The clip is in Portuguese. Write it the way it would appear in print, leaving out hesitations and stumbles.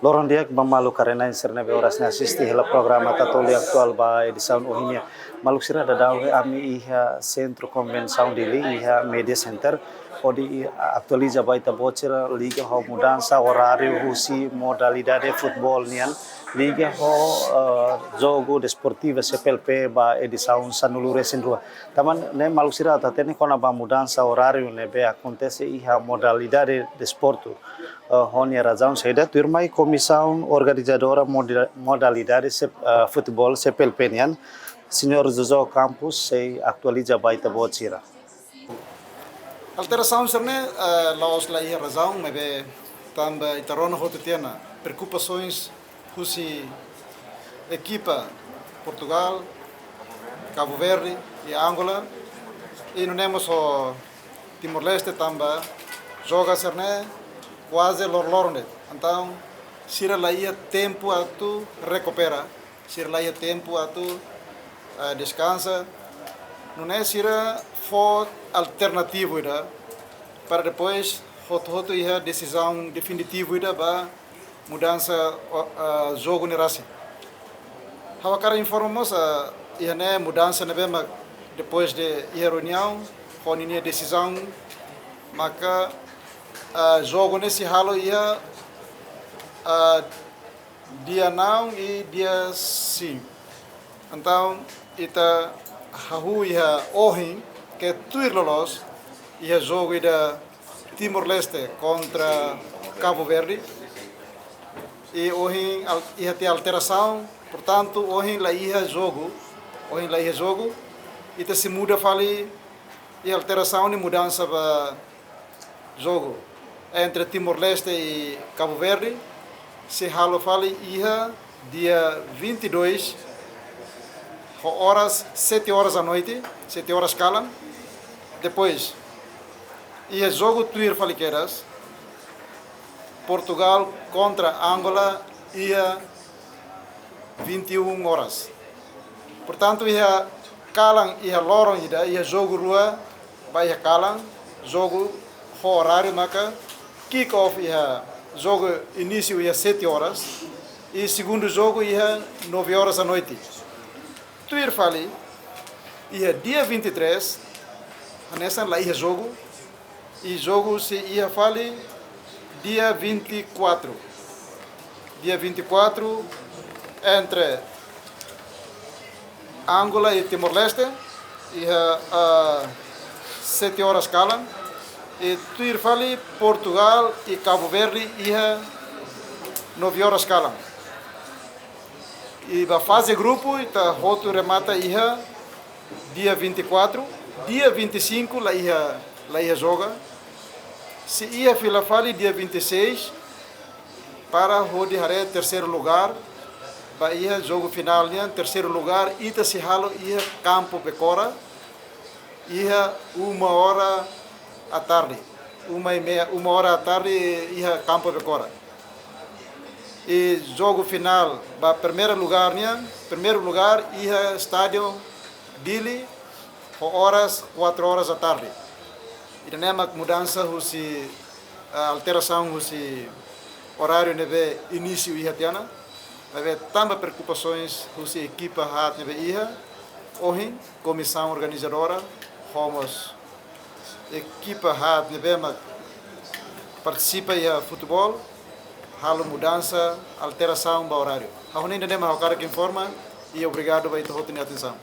Loron dia malu karena serne be horas assisti hela programa tatoli aktual ba edição ohinya maluk sira da dawe ami iha centro convenção de iha media center odi atualiza baita bocera liga ho mudança horário husi modalidade futebol nian liga ho jogo desportiva CPLP ba edição sanulu resin rua taman ne maluk sira tatene kona ba mudança horário ne be acontece iha modalidade desporto Honia razão seda turmai comissão organizadora modalidade futebol CPLP nian senhor Jojo Campos se atualiza baita bocira Alteração serne laos la ia razão mebe tamba itarona hotetiana preocupações husi equipa Portugal, Cabo Verde e Angola e não temos o Timor-Leste tamba joga serne quase lorne então sira la ia tempo a tu recupera sira la ia tempo a tu descansa não é sira for alternativo ida para depois hoto ia decisão definitiva ida ba mudança jogo nerasi hawa cara informamos ia né mudança nebe depois de reunião com a decisão maka jogo nesse halo ia dia não e dia sim então ita hahu ia ohin que tuir lolos ia jogo ida Timor-Leste contra Cabo Verde e ohin ia ter alteração portanto ohin lá ia jogo ita se muda fali e alteração e mudança para jogo entre Timor-Leste e Cabo Verde se halo fali ia dia 22 horas 7 horas da noite 7 horas calam depois ia jogo tuir faliqueiras Portugal contra Angola ia 21 horas portanto ia calam ia loron ia jogo rua vai calam jogo horário maka kick off ia jogo início ia 7 horas e segundo jogo ia 9 horas da noite tuir fali ia dia 23 nessa lá ia jogo e jogo se ia fali dia 24 entre Angola e Timor-Leste ia 7 horas calam e tuir fali Portugal e Cabo Verde ia 9 horas calam e a fase grupo ita hotu remata ia dia 24 dia 25 lá ia joga se ia fila fali dia 26 para rode hare terceiro lugar ba ia jogo final nya terceiro lugar ita se halo ia campo Becora ia 1 hora à tarde 1 hora à tarde ia campo Becora e jogo final ba primeiro lugar ia estádio Dili horas 4 horas da tarde e nem mudança husi alteração husi horário neve início ia tiana neve tamba preocupações husi equipa hat neve ia ohin comissão organizadora homos equipa hat neve participa ia futebol halo mudança alteração ba horário a honenda nem o cara que informa e obrigado vai ter atenção